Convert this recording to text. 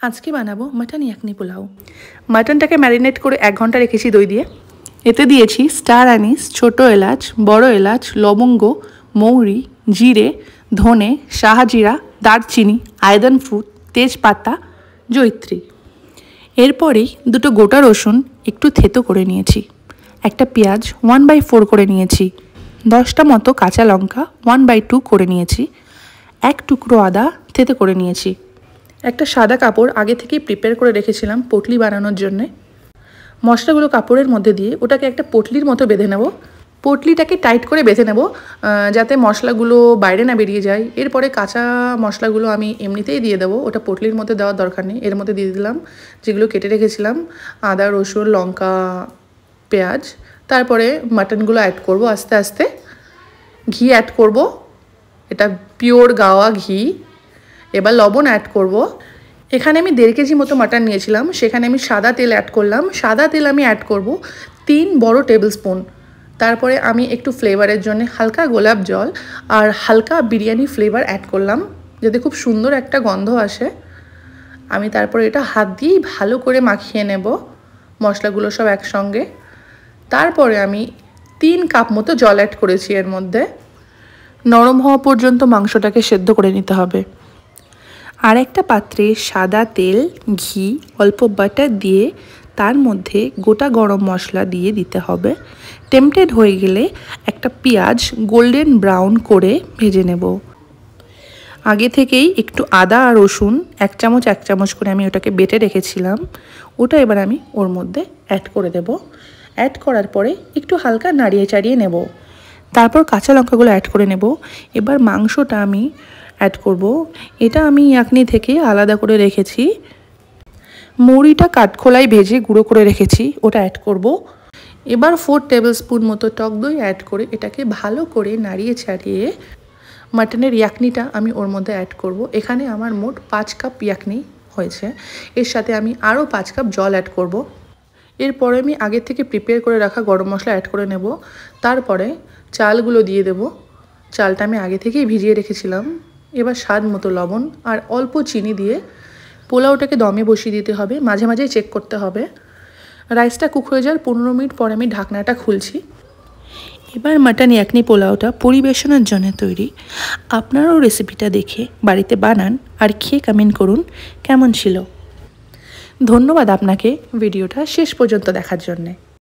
আজকে বানাবো mutton yakhni pulao. মাটনটাকে marinate করে 1 ঘন্টা রেখেছি দই দিয়ে। এতে দিয়েছি স্টার আনিস, ছোট এলাচ, বড় এলাচ, লবঙ্গ, মৌরি, জিরে, ধনে, শাহজিরা, দারচিনি, আয়দান ফ্রুট, তেজপাতা, জয়িত্রী। এরপরেই দুটো গোটা রসুন একটু থেতো করে নিয়েছি, একটা পেঁয়াজ 1/4 করে নিয়েছি, 10টা মতো কাঁচা লঙ্কা 1/2 করে নিয়েছি, 1 টুকরো আদা থেতো করে নিয়েছি। একটা সাদা কাপড় আগে থেকেই প্রিপেয়ার করে রেখেছিলাম পটলি বানানোর জন্যে। মশলাগুলো কাপড়ের মধ্যে দিয়ে ওটাকে একটা পটলির মতো বেঁধে নেব। পটলিটাকে টাইট করে বেঁধে নেব যাতে মশলাগুলো বাইরে না বেরিয়ে যায়। এরপরে কাঁচা মশলাগুলো আমি এমনিতেই দিয়ে দেবো, ওটা পটলির মধ্যে দেওয়ার দরকার নেই। এর মধ্যে দিয়ে দিলাম যেগুলো কেটে রেখেছিলাম, আদা, রসুন, লঙ্কা, পেঁয়াজ। তারপরে মাটনগুলো অ্যাড করব আস্তে আস্তে। ঘি অ্যাড করব, এটা পিওর গাওয়া ঘি। এবার লবণ অ্যাড করব। এখানে আমি 1.5 কেজি মতো মাটন নিয়েছিলাম, সেখানে আমি সাদা তেল অ্যাড করলাম। সাদা তেল আমি অ্যাড করব 3 বড় টেবিল স্পুন। তারপরে আমি একটু ফ্লেভারের জন্য হালকা গোলাপ জল আর হালকা বিরিয়ানি ফ্লেভার অ্যাড করলাম, যাতে খুব সুন্দর একটা গন্ধ আসে। আমি তারপরে এটা হাত দিয়েই ভালো করে মাখিয়ে নেব মশলাগুলো সব একসঙ্গে। তারপরে আমি 3 কাপ মতো জল অ্যাড করেছি এর মধ্যে। নরম হওয়া পর্যন্ত মাংসটাকে সেদ্ধ করে নিতে হবে। আর একটা পাত্রে সাদা তেল, ঘি, অল্প বাটার দিয়ে তার মধ্যে গোটা গরম মশলা দিয়ে দিতে হবে। টেম্পটেড হয়ে গেলে একটা পেঁয়াজ গোল্ডেন ব্রাউন করে ভেজে নেব। আগে থেকেই একটু আদা আর রসুন 1 চামচ করে আমি ওটাকে বেটে রেখেছিলাম, ওটা এবার আমি ওর মধ্যে অ্যাড করে দেব। অ্যাড করার পরে একটু হালকা নাড়িয়ে চাড়িয়ে নেব। তারপর কাঁচা লঙ্কাগুলো অ্যাড করে নেব। এবার মাংসটা আমি অ্যাড করব। এটা আমি ইয়াকনি থেকে আলাদা করে রেখেছি। মুড়িটা কাঠখোলায় ভেজে গুঁড়ো করে রেখেছি, ওটা অ্যাড করব। এবার 4 টেবিল স্পুন মতো টক দই অ্যাড করে এটাকে ভালো করে নাড়িয়ে ছাড়িয়ে মাটনের ইয়াকনিটা আমি ওর মধ্যে অ্যাড করব। এখানে আমার মোট 5 কাপ ইয়াকনি হয়েছে। এর সাথে আমি আরও 5 কাপ জল অ্যাড করব। এরপরে আমি আগে থেকে প্রিপেয়ার করে রাখা গরম মশলা অ্যাড করে নেব। তারপরে চালগুলো দিয়ে দেব। চালটা আমি আগে থেকেই ভিজিয়ে রেখেছিলাম। এবার স্বাদ মতো লবণ আর অল্প চিনি দিয়ে পোলাওটাকে দমে বসিয়ে দিতে হবে, মাঝে মাঝে চেক করতে হবে। রাইসটা কুক হয়ে যাওয়ার 15 মিনিট পরে আমি ঢাকনাটা খুলছি। এবার মাটন ইয়াকনি পোলাওটা পরিবেশনের জন্য তৈরি। আপনারাও রেসিপিটা দেখে বাড়িতে বানান আর খেয়ে কমেন্ট করুন কেমন ছিল। ধন্যবাদ আপনাকে ভিডিওটা শেষ পর্যন্ত দেখার জন্যে।